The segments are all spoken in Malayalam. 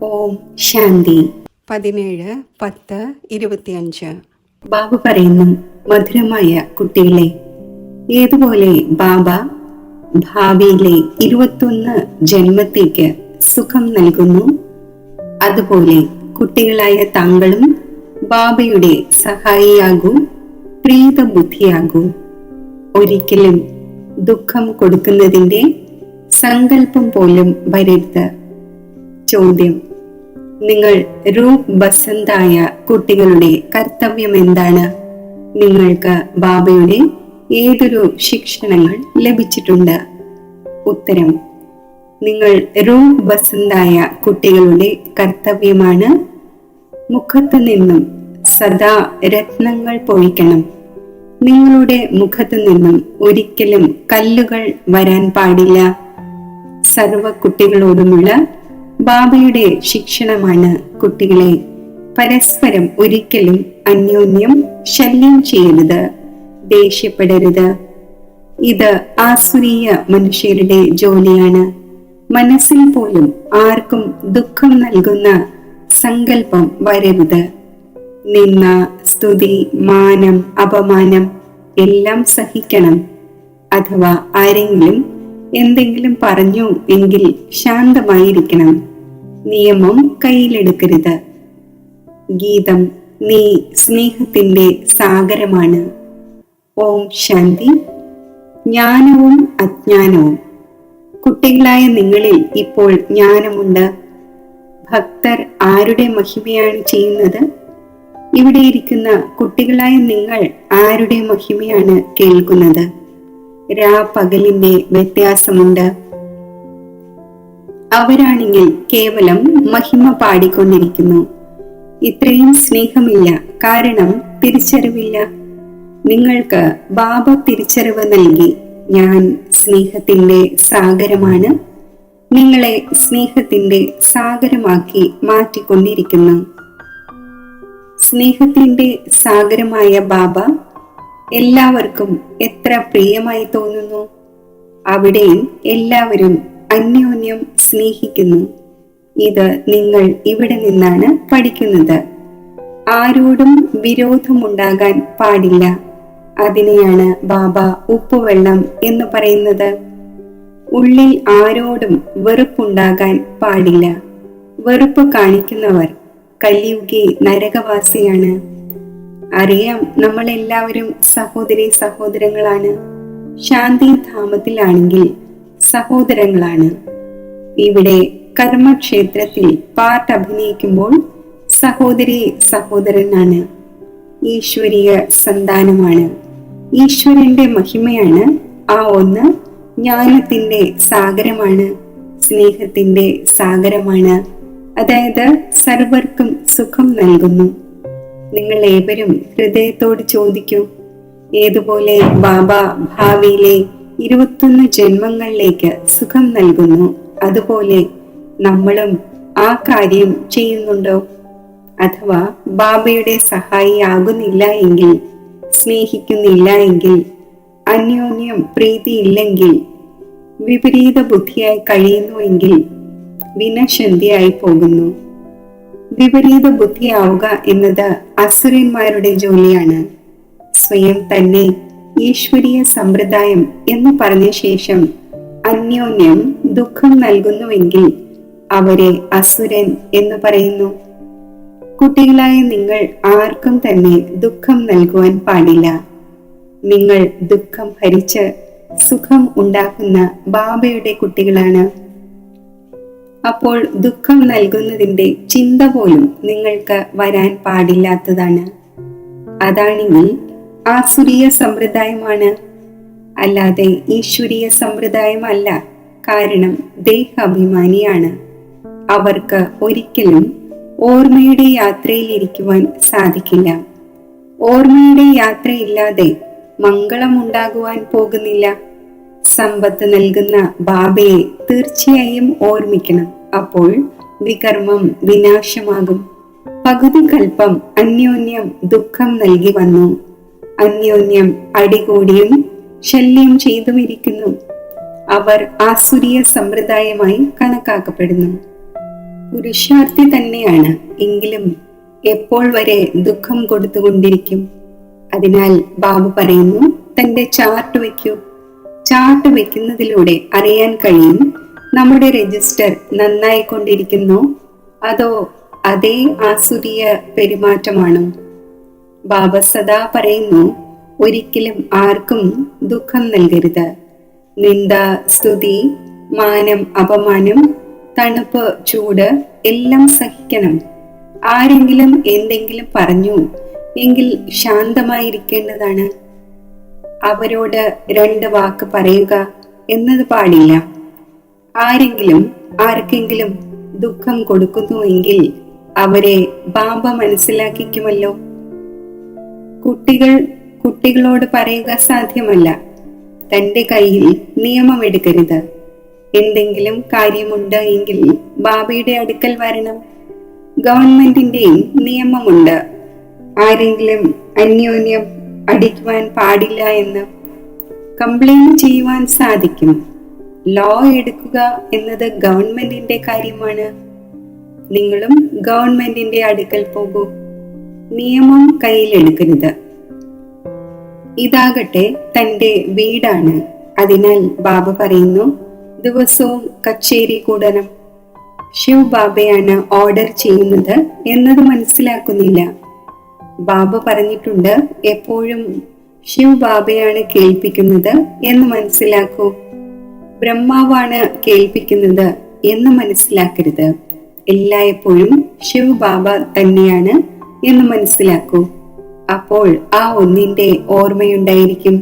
ഓം ശാന്തി. 17-10-25. ബാബ പറയുന്നു, മധുരമായ കുട്ടികളെ, ഏതുപോലെ ബാബ ഭാവിയിലെ 21 ജന്മത്തേക്ക് സുഖം നൽകുന്നു, അതുപോലെ കുട്ടികളായ താങ്കളും ബാബയുടെ സഹായിയാകൂ, പ്രീതബുദ്ധിയാകൂ. ഒരിക്കലും ദുഃഖം കൊടുക്കുന്നതിന്റെ സങ്കല്പം പോലും വരരുത്. ചോദ്യം: നിങ്ങൾ രൂപ് ബസന്തായ കുട്ടികളുടെ കർത്തവ്യം എന്താണ്? നിങ്ങൾക്ക് ബാബയുടെ ഏതൊരു ശിക്ഷണങ്ങൾ ലഭിച്ചിട്ടുണ്ട്? ഉത്തരം: നിങ്ങൾ രൂപ് ബസന്തായ കുട്ടികളുടെ കർത്തവ്യമാണ് മുഖത്തു നിന്നും സദാ രത്നങ്ങൾ പൊഴിക്കണം. നിങ്ങളുടെ മുഖത്തു നിന്നും ഒരിക്കലും കല്ലുകൾ വരാൻ പാടില്ല. സർവ കുട്ടികളോടുമുള്ള ബാബയുടെ ശിക്ഷണമാണ്, കുട്ടികളെ പരസ്പരം ഒരിക്കലും അന്യോന്യം ശല്യം ചെയ്യരുത്, ദേഷ്യപ്പെടരുത്. ഇത് ആസുരീയ മനുഷ്യരുടെ ജോലിയാണ്. മനസ്സിൽ പോലും ആർക്കും ദുഃഖം നൽകുന്ന സങ്കല്പം വരരുത്. നിന്ന, സ്തുതി, മാനം, അപമാനം എല്ലാം സഹിക്കണം. അഥവാ ആരെങ്കിലും എന്തെങ്കിലും പറഞ്ഞു എങ്കിൽ ശാന്തമായിരിക്കണം. നിയമം കയ്യിലെടുക്കരുത്. ഗീതം: നീ സ്നേഹത്തിന്റെ സാഗരമാണ്. ഓം ശാന്തി. ജ്ഞാനവും അജ്ഞാനവും. കുട്ടികളായ നിങ്ങളിൽ ഇപ്പോൾ ജ്ഞാനമുണ്ട്. ഭക്തർ ആരുടെ മഹിമയാണ് ചെയ്യുന്നത്? ഇവിടെ ഇരിക്കുന്ന കുട്ടികളായ നിങ്ങൾ ആരുടെ മഹിമയാണ് കേൾക്കുന്നത്? പകലിന്റെ വ്യത്യാസമുണ്ട്. അവരാണെങ്കിൽ കേവലം മഹിമ പാടിക്കൊണ്ടിരിക്കുന്നു. ഇത്രയും സ്നേഹമില്ല, കാരണം തിരിച്ചറിവില്ല. നിങ്ങൾക്ക് ബാബ തിരിച്ചറിവ് നൽകി. ഞാൻ സ്നേഹത്തിന്റെ സാഗരമാണ്, നിങ്ങളെ സ്നേഹത്തിന്റെ സാഗരമാക്കി മാറ്റിക്കൊണ്ടിരിക്കുന്നു. സ്നേഹത്തിന്റെ സാഗരമായ ബാബ എല്ലാവർക്കും എത്ര പ്രിയമായി തോന്നുന്നു. അവിടെയും എല്ലാവരും അന്യോന്യം സ്നേഹിക്കുന്നു. ഇത് നിങ്ങൾ ഇവിടെ നിന്നാണ് പഠിക്കുന്നത്. ആരോടും വിരോധമുണ്ടാകാൻ പാടില്ല. അതിനെയാണ് ബാബ ഉപ്പുവെള്ളം എന്ന് പറയുന്നത്. ഉള്ളിൽ ആരോടും വെറുപ്പുണ്ടാകാൻ പാടില്ല. വെറുപ്പ് കാണിക്കുന്നവർ കലിയുഗി നരകവാസിയാണ്. അറിയാം, നമ്മളെല്ലാവരും സഹോദരി സഹോദരങ്ങളാണ്. ശാന്തിധാമത്തിലാണെങ്കിൽ സഹോദരങ്ങളാണ്. ഇവിടെ കർമ്മക്ഷേത്രത്തിൽ പാർട്ട് അഭിനയിക്കുമ്പോൾ സഹോദരി സഹോദരനാണ്. ഈശ്വരീയ സന്താനമാണ്. ഈശ്വരന്റെ മഹിമയാണ് ആ ഒന്ന്. ജ്ഞാനത്തിന്റെ സാഗരമാണ്, സ്നേഹത്തിന്റെ സാഗരമാണ്. അതായത് സർവർക്കും സുഖം നൽകുന്നു. നിങ്ങൾ ഏവരും ഹൃദയത്തോട് ചോദിക്കൂ, ഏതുപോലെ ബാബ ഭാവിയിലെ 21 ജന്മങ്ങളിലേക്ക് സുഖം നൽകുന്നു, അതുപോലെ നമ്മളും ആ കാര്യം ചെയ്യുന്നുണ്ടോ? അഥവാ ബാബയുടെ സഹായി ആകുന്നില്ല എങ്കിൽ, സ്നേഹിക്കുന്നില്ല എങ്കിൽ, അന്യോന്യം പ്രീതിയില്ലെങ്കിൽ, വിപരീത ബുദ്ധിയായി കഴിയുന്നുവെങ്കിൽ വിനശന്തിയായി പോകുന്നു. വിപരീത ബുദ്ധിയാവുക എന്നത് അസുരന്മാരുടെ ജോലിയാണ്. സ്വയം തന്നെ ഈശ്വരീയ സമ്പ്രദായം എന്ന് പറഞ്ഞ ശേഷം അന്യോന്യം ദുഃഖം നൽകുന്നുവെങ്കിൽ അവരെ അസുരൻ എന്ന് പറയുന്നു. കുട്ടികളായ നിങ്ങൾ ആർക്കും തന്നെ ദുഃഖം നൽകുവാൻ പാടില്ല. നിങ്ങൾ ദുഃഖം ഭരിച്ച് സുഖം ഉണ്ടാക്കുന്ന ബാബയുടെ കുട്ടികളാണ്. അപ്പോൾ ദുഃഖം നൽകുന്നതിന്റെ ചിന്ത പോലും നിങ്ങൾക്ക് വരാൻ പാടില്ലാത്തതാണ്. അതാണെങ്കിൽ ആസുരീയ സമ്പ്രദായമാണ്, അല്ലാതെ ഈശ്വരീയ സമ്പ്രദായമല്ല. കാരണം ദേഹാഭിമാനിയാണ്. അവർക്ക് ഒരിക്കലും ഓർമ്മയുടെ യാത്രയിൽ ഇരിക്കുവാൻ സാധിക്കില്ല. ഓർമ്മയുടെ യാത്രയില്ലാതെ മംഗളമുണ്ടാകുവാൻ പോകുന്നില്ല. സമ്പത്ത് നൽകുന്ന ബാബയെ തീർച്ചയായും ഓർമ്മിക്കണം. അപ്പോൾ വികർമ്മം വിനാശമാകും. പകുതി കൽപ്പം അന്യോന്യം ദുഃഖം നൽകി വന്നു. അന്യോന്യം അടികൂടിയും ശല്യം ചെയ്തുമിരിക്കുന്നു. അവർ ആസുരീയ സമ്പ്രദായമായി കണക്കാക്കപ്പെടുന്നു. പുരുഷാർത്ഥി തന്നെയാണ്, എങ്കിലും എപ്പോൾ വരെ ദുഃഖം കൊടുത്തുകൊണ്ടിരിക്കും. അതിനാൽ ബാബ പറയുന്നു, തന്റെ ചാർട്ട് വെക്കൂ. ചാർട്ട് വെക്കുന്നതിലൂടെ അറിയാൻ കഴിയും നമ്മുടെ രജിസ്റ്റർ നന്നായിക്കൊണ്ടിരിക്കുന്നോ അതോ അതേ ആസുരീയ പെരുമാറ്റമാണോ. ബാബ സദാ പറയുന്നു, ഒരിക്കലും ആർക്കും ദുഃഖം നൽകരുത്. നിന്ദ, സ്തുതി, മാനം, അപമാനം, തണുപ്പ്, ചൂട് എല്ലാം സഹിക്കണം. ആരെങ്കിലും എന്തെങ്കിലും പറഞ്ഞു എങ്കിൽ ശാന്തമായിരിക്കേണ്ടതാണ്. അവരോട് 2 വാക്ക് പറയുക എന്നത് പാടില്ല. ആരെങ്കിലും ആർക്കെങ്കിലും ദുഃഖം കൊടുക്കുന്നുവെങ്കിൽ അവരെ ബാബ മനസ്സിലാക്കിക്കുമല്ലോ. കുട്ടികളോട് പറയുക സാധ്യമല്ല, തന്റെ കയ്യിൽ നിയമം എടുക്കരുത്. എന്തെങ്കിലും കാര്യമുണ്ട് എങ്കിൽ ബാബയുടെ അടുക്കൽ വരണം. ഗവൺമെന്റിന്റെയും നിയമമുണ്ട്, ആരെങ്കിലും അന്യോന്യം അടിക്കുവാൻ പാടില്ല എന്ന്. കംപ്ലൈന്റ് ചെയ്യുവാൻ സാധിക്കും. ലോ എടുക്കുക എന്നത് ഗവൺമെന്റിന്റെ കാര്യമാണ്. നിങ്ങളും ഗവൺമെന്റിന്റെ അടുക്കൽ പോകൂ. നിയമം കയ്യിലെടുക്കരുത്. ഇതാകട്ടെ തന്റെ വീടാണ്. അതിനാൽ ബാബ പറയുന്നു, ദിവസവും കച്ചേരി കൂടണം. ശിവ് ബാബയാണ് ഓർഡർ ചെയ്യുന്നത് എന്നത് മനസ്സിലാക്കുന്നില്ല. ബാബ പറഞ്ഞിട്ടുണ്ട്, എപ്പോഴും ശിവ് ബാബയാണ് കേൾപ്പിക്കുന്നത് എന്ന് മനസ്സിലാക്കൂ. ബ്രഹ്മാവാണ് കേൾപ്പിക്കുന്നത് എന്ന് മനസ്സിലാക്കരുത്. എല്ലായ്പ്പോഴും ശിവ് ബാബ തന്നെയാണ് എന്ന് മനസ്സിലാക്കൂ. അപ്പോൾ ആ ഒന്നിന്റെ ഓർമ്മയുണ്ടായിരിക്കും.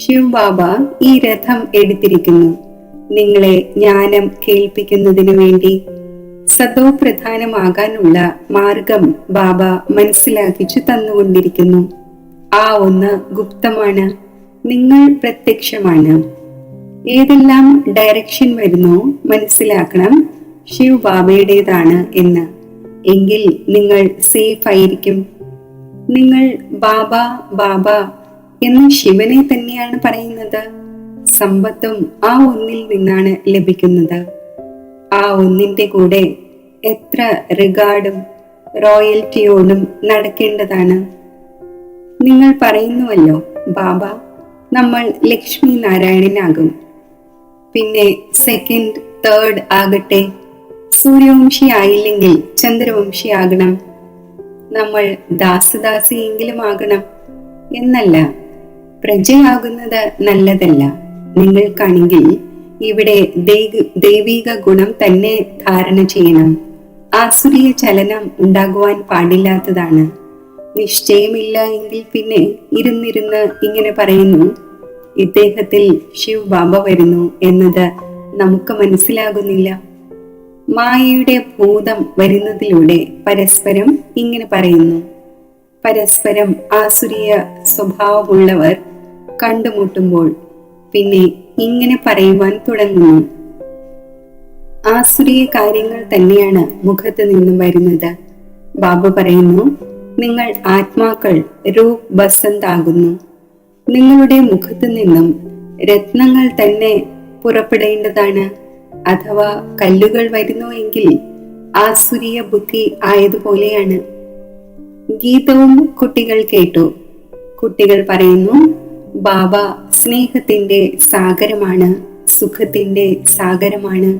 ശിവ് ബാബ ഈ രഥം എടുത്തിരിക്കുന്നു, നിങ്ങളെ ജ്ഞാനം കേൾപ്പിക്കുന്നതിനു വേണ്ടി. സദോ പ്രധാനമാകാനുള്ള മാർഗം ബാബ മനസ്സിലാക്കിച്ചു തന്നുകൊണ്ടിരിക്കുന്നു. ആ ഒന്ന് ഗുപ്തമാണ്, നിങ്ങൾ പ്രത്യക്ഷമാണ്. ഏതെല്ലാം ഡയറക്ഷൻ വരുന്നോ മനസ്സിലാക്കണം ശിവ് ബാബയുടേതാണ് എന്ന്. എങ്കിൽ നിങ്ങൾ സേഫ് ആയിരിക്കും. നിങ്ങൾ ബാബ ബാബ എന്ന് ശിവനെ തന്നെയാണ് പറയുന്നത്. സമ്പത്തും ആ ഒന്നിൽ നിന്നാണ് ലഭിക്കുന്നത്. ആ ഒന്നിന്റെ കൂടെ എത്ര റിഗാർഡും റോയൽറ്റിയോടും നടക്കേണ്ടതാണ്. നിങ്ങൾ പറയുന്നുവല്ലോ, ബാബ നമ്മൾ ലക്ഷ്മി നാരായണനാകും. പിന്നെ സെക്കൻഡ്, തേർഡ് ആകട്ടെ, സൂര്യവംശി ആയില്ലെങ്കിൽ ചന്ദ്രവംശി ആകണം. നമ്മൾ ദാസദാസിയെങ്കിലും ആകണം എന്നല്ല. പ്രജയാകുന്നത് നല്ലതല്ല. നിങ്ങൾക്കാണെങ്കിൽ ഇവിടെ ദൈവിക ഗുണം തന്നെ ധാരണ ചെയ്യണം. ആസുരീയ ചലനം ഉണ്ടാകുവാൻ പാടില്ലാത്തതാണ്. നിശ്ചയമില്ല എങ്കിൽ പിന്നെ ഇരുന്നിരുന്ന് ഇങ്ങനെ പറയുന്നു, ഇദ്ദേഹത്തിൽ ശിവ് ബാബ വരുന്നു എന്നത് നമുക്ക് മനസ്സിലാകുന്നില്ല. മായയുടെ ഭൂതം വരുന്നതിലൂടെ പരസ്പരം ഇങ്ങനെ പറയുന്നു. പരസ്പരം ആസുരീയ സ്വഭാവമുള്ളവർ കണ്ടുമുട്ടുമ്പോൾ പിന്നെ ഇങ്ങനെ പറയുവാൻ തുടങ്ങുന്നു. ആസുരീയ കാര്യങ്ങൾ തന്നെയാണ് മുഖത്ത് നിന്നും വരുന്നത്. ബാബ പറയുന്നു, നിങ്ങൾ ആത്മാക്കൾ രൂപ് ബസന്ത് ആകുന്നു. നിങ്ങളുടെ മുഖത്ത് നിന്നും രത്നങ്ങൾ തന്നെ പുറപ്പെടേണ്ടതാണ്. അഥവാ കല്ലുകൾ വരുന്നു എങ്കിൽ ആസുരീയ ബുദ്ധി ആയതുപോലെയാണ്. ഗീതവും കുട്ടികൾ കേട്ടു. കുട്ടികൾ പറയുന്നു, ബാബ സ്നേഹത്തിന്റെ സാഗരമാണ്, സുഖത്തിന്റെ സാഗരമാണ്.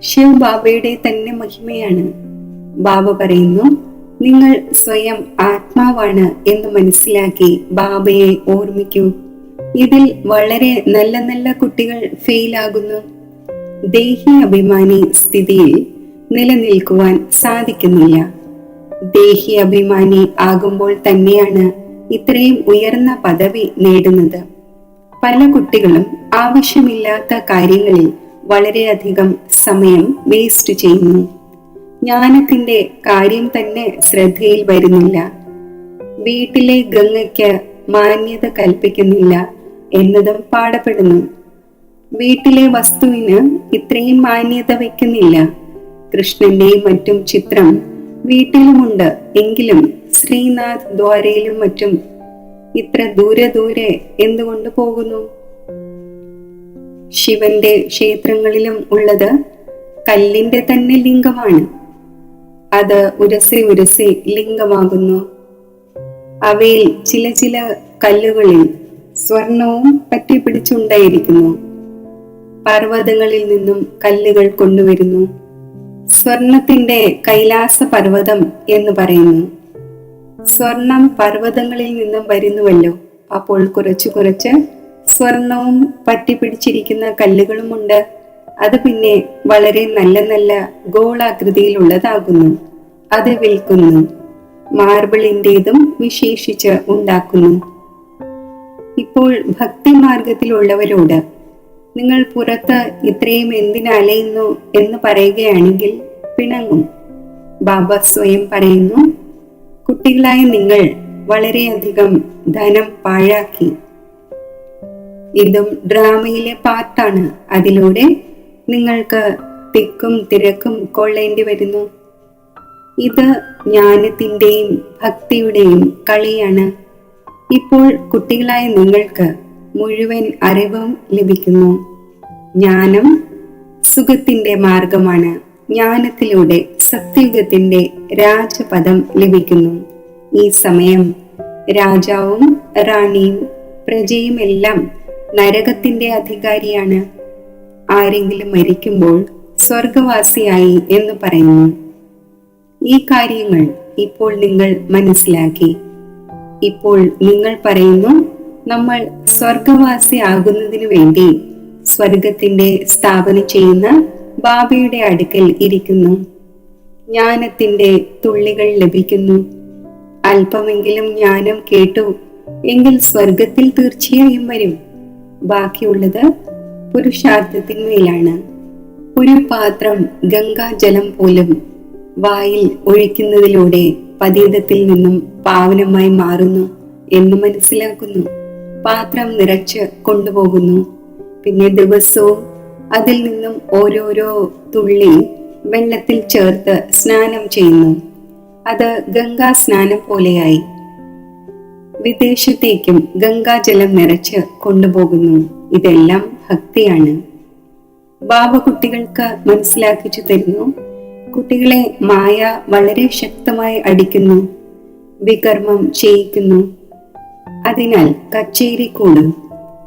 ശിവ് ബാബയുടെ തന്നെ മഹിമയാണ്. ബാബ പറയുന്നു, നിങ്ങൾ സ്വയം ആത്മാവാണ് എന്ന് മനസ്സിലാക്കി ബാബയെ ഓർമ്മിക്കൂ. ഇതിൽ വളരെ നല്ല നല്ല കുട്ടികൾ ഫെയിലാകുന്നു. ദേഹി അഭിമാനി സ്ഥിതിയിൽ നിലനിൽക്കുവാൻ സാധിക്കുന്നില്ല. ദേഹി അഭിമാനി ആകുമ്പോൾ തന്നെയാണ് ഇത്രയും ഉയർന്ന പദവി നേടുന്നത്. പല കുട്ടികളും ആവശ്യമില്ലാത്ത കാര്യങ്ങളിൽ വളരെയധികം സമയം വേസ്റ്റ് ചെയ്യുന്നു. ജ്ഞാനത്തിന്റെ കാര്യം തന്നെ ശ്രദ്ധയിൽ വരുന്നില്ല. വീട്ടിലെ ഗംഗയ്ക്ക് മാന്യത കൽപ്പിക്കുന്നില്ല എന്നതും പാടപ്പെടുന്നു. വീട്ടിലെ വസ്തുവിന് ഇത്രയും മാന്യത വയ്ക്കുന്നില്ല. കൃഷ്ണന്റെയും മറ്റും ചിത്രം വീട്ടിലുമുണ്ട്, എങ്കിലും ശ്രീനാഥ് ദ്വാരയിലും മറ്റും ഇത്ര ദൂരെ എന്തുകൊണ്ട് പോകുന്നു? ശിവന്റെ ക്ഷേത്രങ്ങളിലും ഉള്ളത് കല്ലിന്റെ തന്നെ ലിംഗമാണ്. അത് ഉരസി ഉരസി ലിംഗമാകുന്നു. അവയിൽ ചില ചില കല്ലുകളിൽ സ്വർണവും പറ്റിപ്പിടിച്ചുണ്ടായിരിക്കുന്നു. പർവ്വതങ്ങളിൽ നിന്നും കല്ലുകൾ കൊണ്ടുവരുന്നു. സ്വർണത്തിന്റെ കൈലാസ പർവ്വതം എന്ന് പറയുന്നു. സ്വർണം പർവ്വതങ്ങളിൽ നിന്നും വരുന്നുവല്ലോ. അപ്പോൾ കുറച്ചു കുറച്ച് സ്വർണവും പറ്റിപ്പിടിച്ചിരിക്കുന്ന കല്ലുകളുമുണ്ട്. അത് പിന്നെ വളരെ നല്ല നല്ല ഗോളാകൃതിയിലുള്ളതാകുന്നു. അത് വിൽക്കുന്നു. മാർബിളിൻ്റെതും വിശേഷിച്ച് ഉണ്ടാക്കുന്നു. ഇപ്പോൾ ഭക്തിമാർഗത്തിലുള്ളവരോട് നിങ്ങൾ പുറത്ത് ഇത്രയും എന്തിനലയുന്നു എന്ന് പറയുകയാണെങ്കിൽ പിണങ്ങും. ബാബ സ്വയം പറയുന്നു, കുട്ടികളായ നിങ്ങൾ വളരെയധികം ധനം പാഴാക്കി. ഇതും ഡ്രാമയിലെ പാർട്ടാണ്. അതിലൂടെ നിങ്ങൾക്ക് തിക്കും തിരക്കും കൊള്ളേണ്ടി വരുന്നു. ഇത് ജ്ഞാനത്തിന്റെയും ഭക്തിയുടെയും കളിയാണ്. ഇപ്പോൾ കുട്ടികളായ നിങ്ങൾക്ക് മുഴുവൻ അറിവും ലഭിക്കുന്നു. ജ്ഞാനം സുഖത്തിന്റെ മാർഗമാണ്. ജ്ഞാനത്തിലൂടെ സത്യയുഗത്തിന്റെ രാജപദം ലഭിക്കുന്നു. ഈ സമയം രാജാവും റാണിയും പ്രജയും എല്ലാം നരകത്തിന്റെ അധികാരിയാണ്. ആരെങ്കിലും മരിക്കുമ്പോൾ സ്വർഗവാസിയായി എന്ന് പറയുന്നു. ഈ കാര്യങ്ങൾ ഇപ്പോൾ നിങ്ങൾ മനസ്സിലാക്കി. ഇപ്പോൾ നിങ്ങൾ പറയുന്നു, നമ്മൾ സ്വർഗവാസി ആകുന്നതിനു വേണ്ടി സ്വർഗത്തിന്റെ സ്ഥാപന ചെയ്യുന്ന ബാബയുടെ അടുക്കൽ ഇരിക്കുന്നു. ജ്ഞാനത്തിന്റെ തുള്ളികൾ ലഭിക്കുന്നു. അല്പമെങ്കിലും ജ്ഞാനം കേട്ടു എങ്കിൽ സ്വർഗത്തിൽ തീർച്ചയായും വരും. ബാക്കിയുള്ളത് പുരുഷാർത്ഥത്തിന്മേലാണ്. ഒരു പാത്രം ഗംഗാജലം പോലും വായിൽ ഒഴിക്കുന്നതിലൂടെ പതീതത്തിൽ നിന്നും പാവനമായി മാറുന്നു എന്ന് മനസ്സിലാക്കുന്നു. പാത്രം നിറച്ച് കൊണ്ടുപോകുന്നു. പിന്നെ ദിവസവും അതിൽ നിന്നും ഓരോരോ തുള്ളി വെള്ളത്തിൽ ചേർത്ത് സ്നാനം ചെയ്യുന്നു. അത് ഗംഗാ സ്നാനം പോലെയായി. വിദേശത്തേക്കും ഗംഗാജലം നിറച്ച് കൊണ്ടുപോകുന്നു. ഇതെല്ലാം ഭക്തിയാണ്. ബാബ കുട്ടികൾക്ക് മനസ്സിലാക്കിച്ചു തരുന്നു. കുട്ടികളെ മായ വളരെ ശക്തമായി അടിക്കുന്നു, വികർമ്മം ചെയ്യിക്കുന്നു. അതിനാൽ കച്ചേരി കൂടും.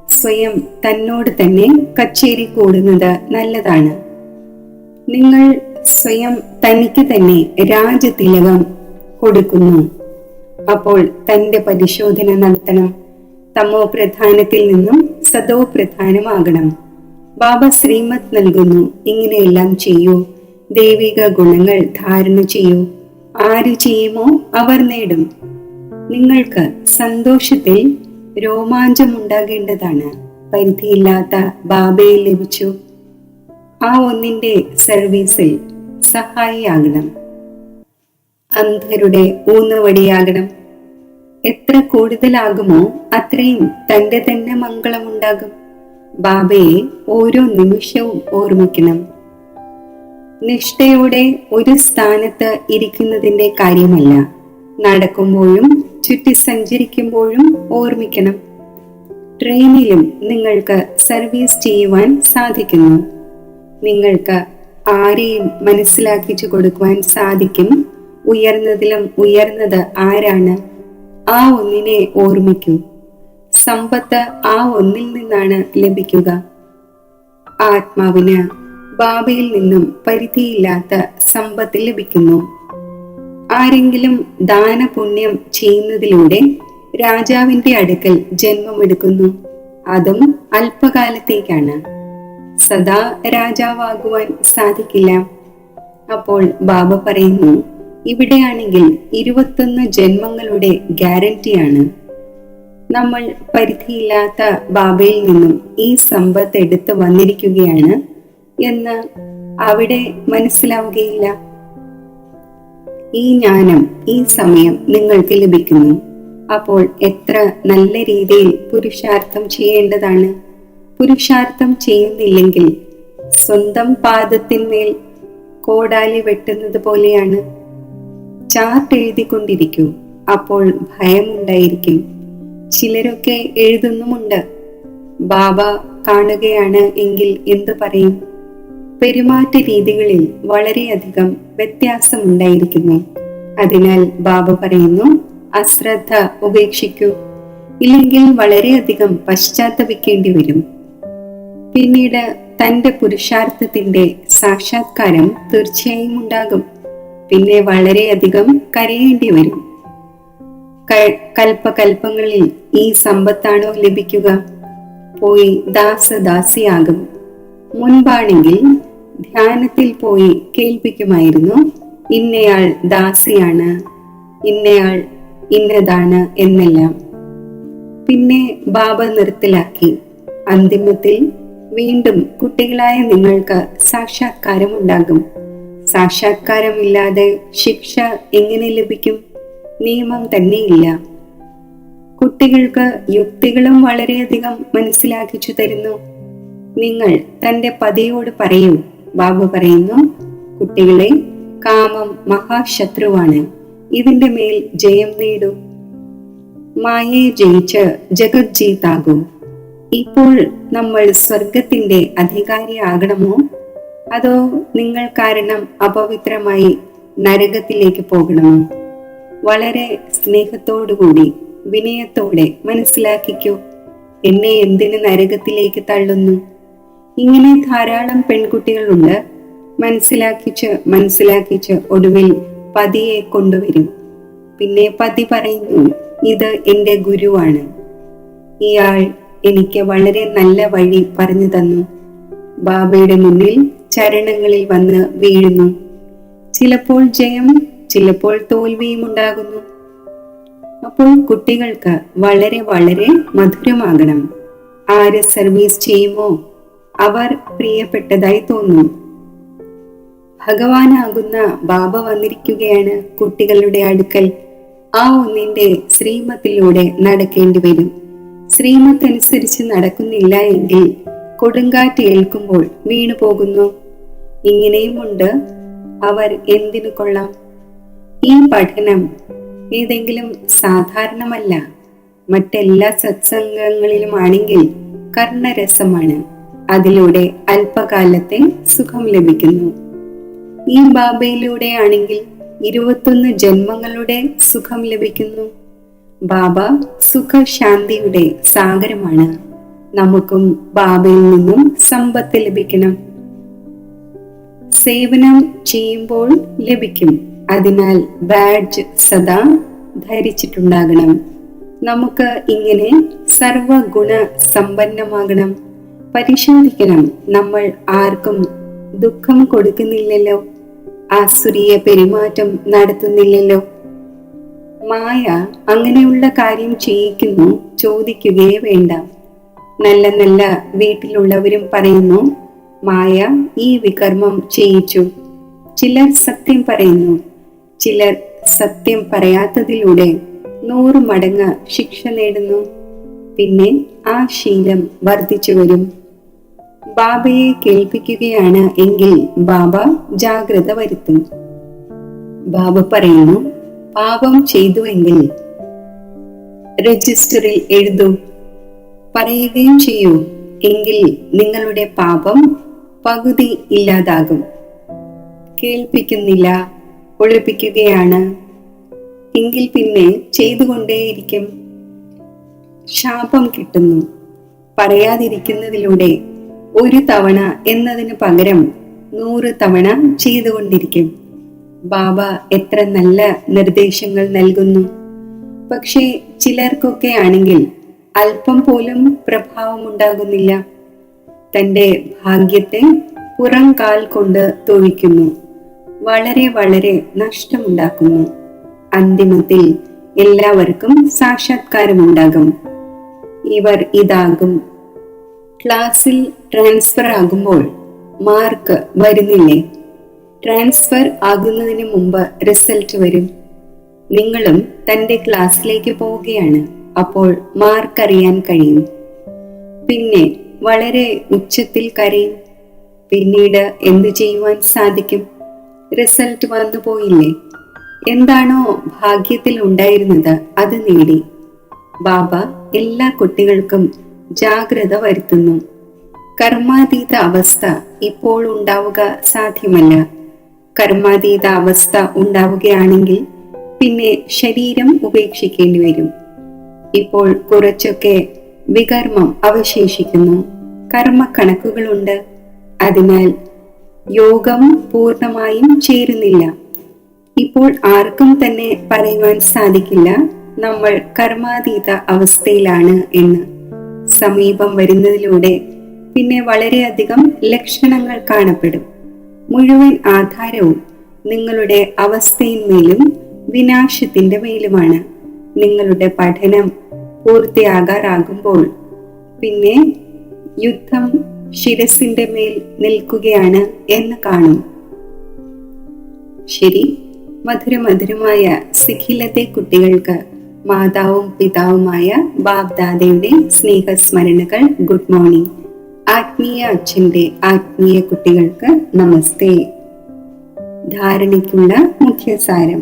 സ്വയം തന്നോട് തന്നെ കച്ചേരി കൂടുന്നത് നല്ലതാണ്. നിങ്ങൾ സ്വയം തനിക്ക് തന്നെ രാജതിലകം കൊടുക്കുന്നു. അപ്പോൾ തന്റെ പരിശോധന നടത്തണം. തമോ പ്രധാനത്തിൽ നിന്നും സദോ പ്രധാനമാകണം. ബാബ ശ്രീമത് നൽകുന്നു, ഇങ്ങനെയെല്ലാം ചെയ്യൂ. ദൈവിക ഗുണങ്ങൾ ധാരണ ചെയ്യൂ. ആര് ചെയ്യുമോ അവർ നേടും. നിങ്ങൾക്ക് സന്തോഷത്തിൽ രോമാഞ്ചമുണ്ടാകേണ്ടതാണ്. പരിധിയില്ലാത്ത ബാബയെ ലഭിച്ചു. ആ ഒന്നിന്റെ സർവീസിൽ സഹായിയാകണം. അന്ധരുടെ ഊന്നുവടിയാകണം. എത്ര കൂടുതലാകുമോ അത്രയും തന്റെ തന്നെ മംഗളമുണ്ടാകും. ബാബയെ ഓരോ നിമിഷവും ഓർമ്മിക്കണം. നിഷ്ഠയോടെ ഒരു സ്ഥാനത്ത് ഇരിക്കുന്നതിന്റെ കാര്യമല്ല, നടക്കുമ്പോഴും ചുറ്റി സഞ്ചരിക്കുമ്പോഴും ഓർമ്മിക്കണം. ട്രെയിനിലും നിങ്ങൾക്ക് സർവീസ് ചെയ്യുവാൻ സാധിക്കുന്നു. നിങ്ങൾക്ക് ആരെയും മനസ്സിലാക്കിച്ചു കൊടുക്കുവാൻ സാധിക്കും. ഉയർന്നതിലും ഉയർന്നത് ആരാണ്? ആ ഒന്നിനെ ഓർമ്മിക്കൂ. സമ്പത്ത് ആ ഒന്നിൽ നിന്നാണ് ലഭിക്കുക. ആത്മാവിന് ബാബയിൽ നിന്നും പരിധിയില്ലാത്ത സമ്പത്ത് ലഭിക്കുന്നു. ആരെങ്കിലും ദാനപുണ്യം ചെയ്യുന്നതിലൂടെ രാജാവിന്റെ അടുക്കൽ ജന്മമെടുക്കുന്നു. അതും അല്പകാലത്തേക്കാണ്. സദാ രാജാവാകുവാൻ സാധിക്കില്ല. അപ്പോൾ ബാബ പറയുന്നു, ഇവിടെയാണെങ്കിൽ 21 ജന്മങ്ങളുടെ ഗ്യാരണ്ടിയാണ്. നമ്മൾ പരിധിയില്ലാത്ത ബാബയിൽ നിന്നും ഈ സമ്പത്ത് എടുത്തു വന്നിരിക്കുകയാണ് എന്ന് അവിടെ മനസ്സിലാവുകയില്ല. ഈ ജ്ഞാനം ഈ സമയം നിങ്ങൾക്ക് ലഭിക്കുന്നു. അപ്പോൾ എത്ര നല്ല രീതിയിൽ പുരുഷാർത്ഥം ചെയ്യേണ്ടതാണ്. പുരുഷാർത്ഥം ചെയ്യുന്നില്ലെങ്കിൽ സ്വന്തം പാദത്തിന്മേൽ കോടാലി വെട്ടുന്നത് പോലെയാണ്. ചാർട്ട് എഴുതിക്കൊണ്ടിരിക്കൂ. അപ്പോൾ ഭയമുണ്ടായിരിക്കും. ചിലരൊക്കെ എഴുതുന്നുമുണ്ട്. ബാബ കാണുകയാണ് എങ്കിൽ എന്തു പറയും? പെരുമാറ്റ രീതികളിൽ വളരെയധികം വ്യത്യാസമുണ്ടായിരിക്കുന്നു. അതിനാൽ ബാബ പറയുന്നു, അശ്രദ്ധ ഉപേക്ഷിക്കൂ, ഇല്ലെങ്കിൽ വളരെയധികം പശ്ചാത്തപിക്കേണ്ടി വരും. പിന്നീട് തന്റെ പുരുഷാർത്ഥത്തിന്റെ സാക്ഷാത്കാരം തീർച്ചയായും ഉണ്ടാകും. പിന്നെ വളരെയധികം കരയേണ്ടി വരും. കൽപ്പകൽപ്പങ്ങളിൽ ഈ സമ്പത്താണോ ലഭിക്കുക? പോയി ദാസദാസിയാകും. മുൻപാണെങ്കിൽ ധ്യാനത്തിൽ പോയി കേൾപ്പിക്കുമായിരുന്നു, ഇന്നയാൾ ദാസിയാണ്, ഇന്നയാൾ ഇന്നതാണ് എന്നെല്ലാം. പിന്നെ ബാബ നിർത്തലാക്കി. അന്തിമത്തിൽ വീണ്ടും കുട്ടികളായ നിങ്ങൾക്ക് സാക്ഷാത്കാരം ഉണ്ടാകും. സാക്ഷാത്കാരമില്ലാതെ ശിക്ഷ എങ്ങനെ ലഭിക്കും? നിയമം തന്നെയില്ല. കുട്ടികൾക്ക് യുക്തികളും വളരെയധികം മനസ്സിലാക്കിച്ചു തരുന്നു. നിങ്ങൾ തന്റെ പതിയോട് പറയൂ. ബാബ പറയുന്നു, കുട്ടികളെ, കാമം മഹാശത്രുവാണ്, ഇതിന്റെ മേൽ ജയം നേടൂ. മായയെ ജയിച്ച് ജഗത് ജീതാകൂ. ഇപ്പോൾ നമ്മൾ സ്വർഗത്തിന്റെ അധികാരിയാകണമോ, അതോ നിങ്ങൾ കാരണം അപവിത്രമായി നരകത്തിലേക്ക് പോകണമോ? വളരെ സ്നേഹത്തോടുകൂടി വിനയത്തോടെ മനസ്സിലാക്കിക്കൂ, എന്നെ എന്തിന് നരകത്തിലേക്ക് തള്ളുന്നു? ഇങ്ങനെ ധാരാളം പെൺകുട്ടികളുണ്ട്. മനസ്സിലാക്കിച്ച് ഒടുവിൽ പതിയെ കൊണ്ടുവരും. പിന്നെ പതി പറയുന്നു, ഇത് എന്റെ ഗുരുവാണ്, ഇയാൾ എനിക്ക് വളരെ നല്ല വഴി പറഞ്ഞു തന്നു. ബാബയുടെ മുന്നിൽ ചരണങ്ങളിൽ വന്ന് വീഴുന്നു. ചിലപ്പോൾ ജയം, ചിലപ്പോൾ തോൽവിയും ഉണ്ടാകുന്നു. അപ്പോൾ കുട്ടികൾക്ക് വളരെ വളരെ മധുരമാകണം. ആര് സർവീസ് ചെയ്യുമോ അവർ പ്രിയപ്പെട്ടതായി തോന്നും. ഭഗവാനാകുന്ന ബാബ വന്നിരിക്കുകയാണ് കുട്ടികളുടെ അടുക്കൽ. ആ ഒന്നിന്റെ ശ്രീമത്തിലൂടെ നടക്കേണ്ടി വരും. ശ്രീമത്ത് അനുസരിച്ച് നടക്കുന്നില്ല എങ്കിൽ കൊടുങ്കാറ്റ് ഏൽക്കുമ്പോൾ വീണു പോകുന്നു. ഇങ്ങനെയുമുണ്ട്. അവർ എന്തിനു കൊള്ളാം? ഈ പഠനം ഏതെങ്കിലും സാധാരണമല്ല. മറ്റെല്ലാ സത്സംഗങ്ങളിലുമാണെങ്കിൽ കർണരസമാണ്. അതിലൂടെ അല്പകാലത്തെ സുഖം ലഭിക്കുന്നു. ഈ ബാബയിലൂടെ ആണെങ്കിൽ 21 ജന്മങ്ങളുടെ സുഖം ലഭിക്കുന്നു. ബാബ സുഖശാന്തിയുടെ സാഗരമാണ്. നമുക്കും ബാബയിൽ നിന്നും സമ്പത്ത് ലഭിക്കണം. സേവനം ചെയ്യുമ്പോൾ ലഭിക്കും. അതിനാൽ ബാഡ്ജ് സദാ ധരിച്ചിട്ടുണ്ടാകണം. നമുക്ക് ഇങ്ങനെ സർവഗുണ സമ്പന്നമാകണം. പരിശോധിക്കണം, നമ്മൾ ആർക്കും ദുഃഖം കൊടുക്കുന്നില്ലല്ലോ, ആസുരീയ പെരുമാറ്റം നടത്തുന്നില്ലല്ലോ. മായ അങ്ങനെയുള്ള കാര്യം ചെയ്യിക്കുന്നു, ചോദിക്കുകയേ വേണ്ട. നല്ല നല്ല വീട്ടിലുള്ളവരും പറയുന്നു, മായ ഈ വികർമ്മം ചെയ്യിച്ചു. ചിലർ സത്യം പറയുന്നു, ചിലർ സത്യം പറയാത്തതിലൂടെ 100 മടങ്ങ് ശിക്ഷ നേടുന്നു. പിന്നെ ആ ശീലം വർദ്ധിച്ചു വരും. ബാബയെ കേൾപ്പിക്കുകയാണ് എങ്കിൽ ബാബ ജാഗ്രത വരുത്തും. ബാബ പറയുന്നു, പാപം ചെയ്തുവെങ്കിൽ രജിസ്റ്ററിൽ എഴുതൂ. പറയുകയും ചെയ്യൂ, എങ്കിൽ നിങ്ങളുടെ പാപം പകുതി ഇല്ലാതാകും. കേൾപ്പിക്കുന്നില്ല, ഒളിപ്പിക്കുകയാണ് എങ്കിൽ പിന്നെ ചെയ്തുകൊണ്ടേയിരിക്കും. ശാപം കിട്ടുന്നു. പറയാതിരിക്കുന്നതിലൂടെ 1 തവണ എന്നതിന് പകരം 100 തവണ ചെയ്തുകൊണ്ടിരിക്കും. ബാബ എത്ര നല്ല നിർദ്ദേശങ്ങൾ നൽകുന്നു. പക്ഷേ ചിലർക്കൊക്കെ ആണെങ്കിൽ അല്പം പോലും പ്രഭാവമുണ്ടാകുന്നില്ല. തന്റെ ഭാഗ്യത്തെ പുറം കാൽ കൊണ്ട് തൊഴിക്കുന്നു. വളരെ വളരെ നഷ്ടമുണ്ടാക്കുന്നു. അന്തിമത്തിൽ എല്ലാവർക്കും സാക്ഷാത്കാരമുണ്ടാകും. ഇവർ ഇതാകും. ക്ലാസ്സിൽ ട്രാൻസ്ഫർ ആകുമ്പോൾ മാർക്ക് വരുന്നില്ലേ? ട്രാൻസ്ഫർ ആകുന്നതിന് മുമ്പ് റിസൾട്ട് വരും. നിങ്ങളും തന്റെ ക്ലാസ്സിലേക്ക് പോവുകയാണ്. അപ്പോൾ മാർക്ക് അറിയാൻ കഴിയും. പിന്നെ വളരെ ഉച്ചത്തിൽ കരയും. പിന്നീട് എന്തു ചെയ്യുവാൻ സാധിക്കും? റിസൾട്ട് വന്നു പോയില്ലേ? എന്താണോ ഭാഗ്യത്തിൽ ഉണ്ടായിരുന്നത് അത് നേടി. ബാബ എല്ലാ കുട്ടികൾക്കും ജാഗ്രത വരുത്തുന്നു. കർമാതീത അവസ്ഥ ഇപ്പോൾ ഉണ്ടാവുക സാധ്യമല്ല. കർമാതീത അവസ്ഥ ഉണ്ടാവുകയാണെങ്കിൽ പിന്നെ ശരീരം ഉപേക്ഷിക്കേണ്ടി വരും. ഇപ്പോൾ കുറച്ചൊക്കെ വികർമ്മം അവശേഷിക്കുന്നു. കർമ്മക്കണക്കുകളുണ്ട്. അതിനാൽ യോഗം പൂർണ്ണമായും ചേരുന്നില്ല. ഇപ്പോൾ ആർക്കും തന്നെ പറയുവാൻ സാധിക്കില്ല നമ്മൾ കർമാതീത അവസ്ഥയിലാണ് എന്ന്. സമീപം വരുന്നതിലൂടെ പിന്നെ വളരെയധികം ലക്ഷണങ്ങൾ കാണപ്പെടും. മുഴുവൻ ആധാരവും നിങ്ങളുടെ അവസ്ഥയിന്മേലും വിനാശത്തിന്റെ മേലുമാണ്. നിങ്ങളുടെ പഠനം പൂർത്തിയാകാറാകുമ്പോൾ പിന്നെ യുദ്ധം ശിരസിന്റെ മേൽ നിൽക്കുകയാണ് എന്ന് കാണും. ശരി, മധുരമധുരമായ സിഖിലത്തെ കുട്ടികൾക്ക് മാതാവും പിതാവുമായ ബാബ്ദാദയുടെ സ്നേഹസ്മരണകൾ. Good morning. ആത്മീയ അച്ഛന്റെ ആത്മീയ കുട്ടികൾക്ക് നമസ്തേ. ധാരണയ്ക്കുള്ള മുഖ്യസാരം: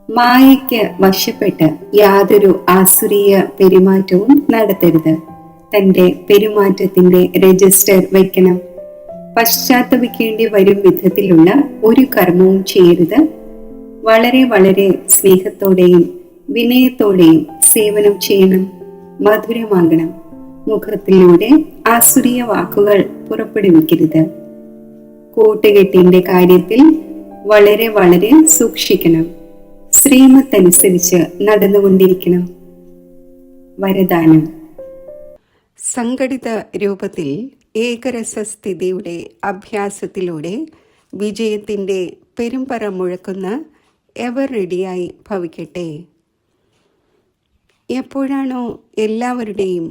മായയ്ക്ക് വശപ്പെട്ട് യാതൊരു ആസുരീയ പെരുമാറ്റവും നടത്തരുത്. തന്റെ പെരുമാറ്റത്തിന്റെ രജിസ്റ്റർ വയ്ക്കണം. പശ്ചാത്തപിക്കേണ്ടി വരും വിധത്തിലുള്ള ഒരു കർമ്മവും ചെയ്യരുത്. വളരെ വളരെ സ്നേഹത്തോടെയും വിനയത്തോടെയും സേവനം ചെയ്യണം. മധുരമാകണം. മുഖത്തിലൂടെ ആസുരീയ വാക്കുകൾ പുറപ്പെടുവിക്കരുത്. കൂട്ടുകെട്ടിന്റെ കാര്യത്തിൽ വളരെ വളരെ സൂക്ഷിക്കണം. ശ്രീമത്തനുസരിച്ച് നടന്നുകൊണ്ടിരിക്കണം. വരദാനം: സംഘടിത രൂപത്തിൽ ഏകരസസ്ഥിതിയുടെ അഭ്യാസത്തിലൂടെ വിജയത്തിന്റെ പെരുമ്പറ മുഴക്കുന്ന എവർ റെഡിയായി ഭവിക്കട്ടെ. എപ്പോഴാണോ എല്ലാവരുടെയും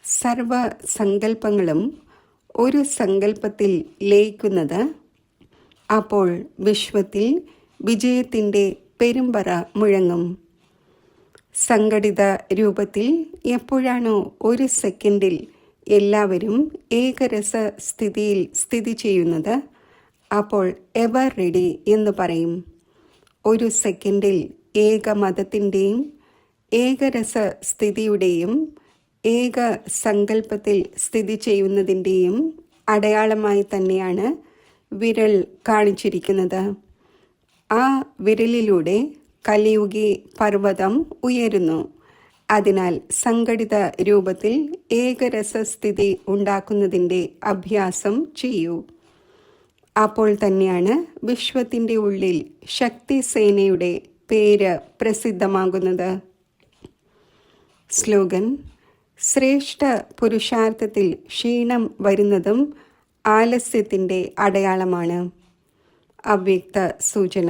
സർവസങ്കല്പങ്ങളും ഒരു സങ്കല്പത്തിൽ ലയിക്കുന്നത്, അപ്പോൾ വിശ്വത്തിൽ വിജയത്തിന്റെ പെരുമ്പറ മുഴങ്ങും. സംഘടിത രൂപത്തിൽ എപ്പോഴാണോ ഒരു സെക്കൻഡിൽ എല്ലാവരും ഏകരസ സ്ഥിതിയിൽ സ്ഥിതി ചെയ്യുന്നത്, അപ്പോൾ എവർ റെഡി എന്ന് പറയും. ഒരു സെക്കൻഡിൽ ഏക മതത്തിൻ്റെയും ഏകരസ സ്ഥിതിയുടെയും ഏക സങ്കല്പത്തിൽ സ്ഥിതി ചെയ്യുന്നതിൻ്റെയും അടയാളമായി തന്നെയാണ് വിരൽ കാണിച്ചിരിക്കുന്നത്. ആ വിരലിലൂടെ കലിയുഗി പർവ്വതം ഉയരുന്നു. അതിനാൽ സംഘടിത രൂപത്തിൽ ഏകരസസ്ഥിതി ഉണ്ടാക്കുന്നതിൻ്റെ അഭ്യാസം ചെയ്യൂ. അപ്പോൾ തന്നെയാണ് വിശ്വത്തിൻ്റെ ഉള്ളിൽ ശക്തി സേനയുടെ പേര് പ്രസിദ്ധമാകുന്നത്. സ്ലോഗൻ: ശ്രേഷ്ഠ പുരുഷാർത്ഥത്തിൽ ക്ഷീണം വരുന്നതും ആലസ്യത്തിൻ്റെ അടയാളമാണ്. അവ്യക്ത സൂചന: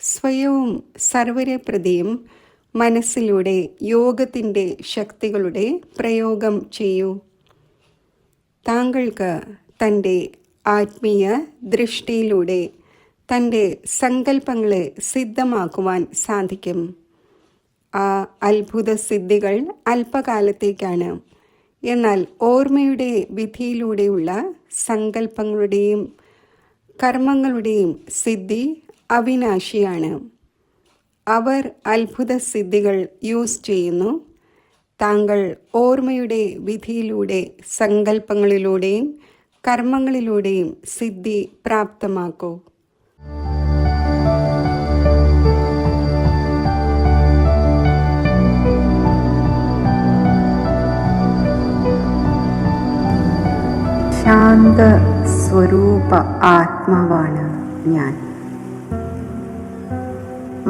സ്വയവും സർവരെ പ്രതിയും മനസ്സിലൂടെ യോഗത്തിൻ്റെ ശക്തികളുടെ പ്രയോഗം ചെയ്യൂ. താങ്കൾക്ക് തൻ്റെ ആത്മീയ ദൃഷ്ടിയിലൂടെ തൻ്റെ സങ്കല്പങ്ങളെ സിദ്ധമാക്കുവാൻ സാധിക്കും. ആ അത്ഭുത സിദ്ധികൾ അല്പകാലത്തേക്കാണ്. എന്നാൽ ഓർമ്മയുടെ വിധിയിലൂടെയുള്ള സങ്കല്പങ്ങളുടെയും കർമ്മങ്ങളുടെയും സിദ്ധി അവിനാശിയാണ്. അവർ അത്ഭുത സിദ്ധികൾ യൂസ് ചെയ്യുന്നു. താങ്കൾ ഓർമ്മയുടെ വിധിയിലൂടെ സങ്കല്പങ്ങളിലൂടെയും കർമ്മങ്ങളിലൂടെയും സിദ്ധി പ്രാപ്തമാക്കൂ. ശാന്ത സ്വരൂപ ആത്മാവാണ് ഞാൻ.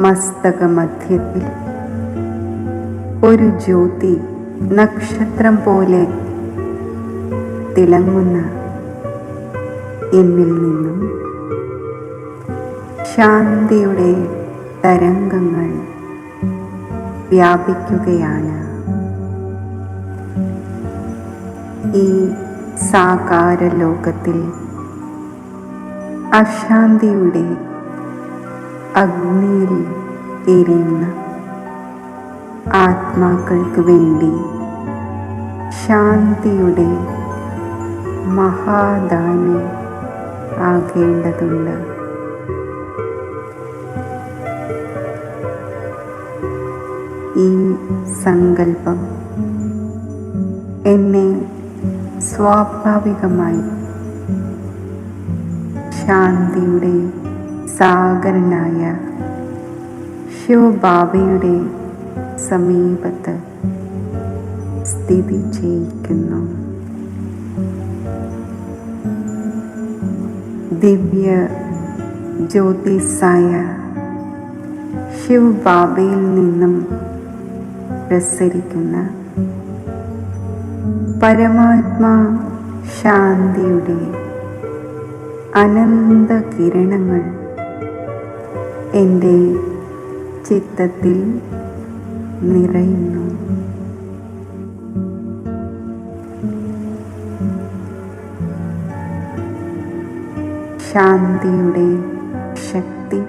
മസ്തകമധ്യത്തിൽ ഒരു ജ്യോതി നക്ഷത്രം പോലെ തിളങ്ങുന്ന എന്നിൽ നിന്നും ശാന്തിയുടെ തരംഗങ്ങൾ വ്യാപിക്കുകയാണ്. ഈ സാകാര ലോകത്തിൽ അശാന്തിയുടെ അഗ്നിയിൽ എരിയുന്ന ആത്മാക്കൾക്ക് വേണ്ടി ശാന്തിയുടെ മഹാദാനി ആകേണ്ടതുണ്ട്. ഈ സങ്കല്പം എന്നെ സ്വാഭാവികമായി ശാന്തിയുടെ സാഗരനായ ശിവബാബയുടെ സമീപത്ത് സ്ഥിതി ചെയ്യിക്കുന്നു. ദിവ്യ ജ്യോതിസായ ശിവബാബയിൽ നിന്നും പ്രസരിക്കുന്ന പരമാത്മാ ശാന്തിയുടെ അനന്ത കിരണങ്ങൾ എൻ്റെ ചിത്തത്തിൽ നിറയുന്നു. ശാന്തിയുടെ ശക്തി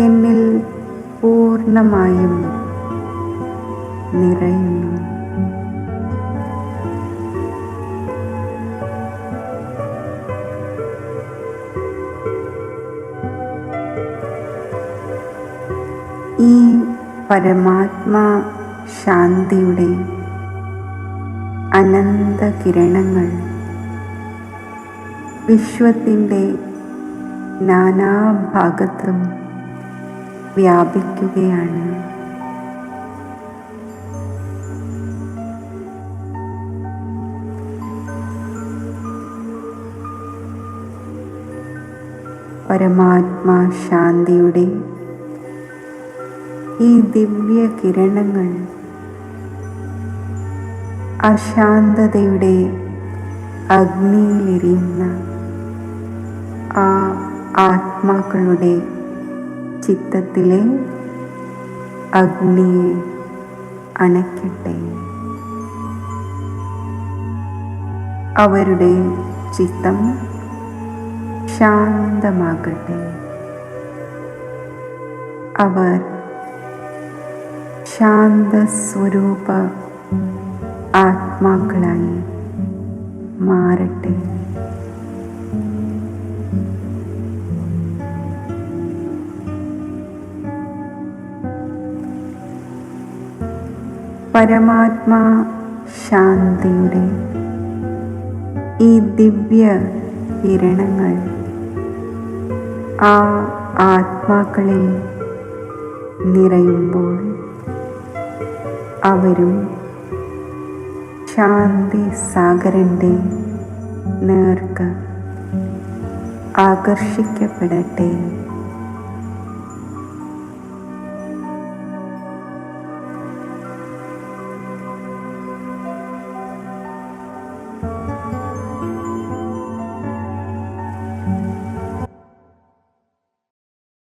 എന്നിൽ പൂർണ്ണമായും നിറയുന്നു. ഈ പരമാത്മാ ശാന്തിയുടെ അനന്ത കിരണങ്ങൾ വിശ്വത്തിൻ്റെ നാനാഭാഗത്തും വ്യാപിക്കുകയാണ്. പരമാത്മാ ശാന്തിയുടെ ഈ ദിവ്യ കിരണങ്ങൾ അശാന്തതയുടെ അഗ്നിയിലെരിയുന്ന ആ ആത്മാക്കളുടെ ചിത്തത്തിലെ അഗ്നിയെ അണയ്ക്കട്ടെ. അവരുടെ ചിത്തം ശാന്തമാകട്ടെ. അവർ ശാന്തസ്വരൂപ ആത്മാക്കളായി മാറട്ടെ. പരമാത്മാ ശാന്തിയുടെ ഈ ദിവ്യ കിരണങ്ങൾ ആ ആത്മാക്കളിൽ നിറയുമ്പോൾ അവരും ശാന്തി സാഗരൻ്റെ നേർക്ക് ആകർഷിക്കപ്പെടട്ടെ.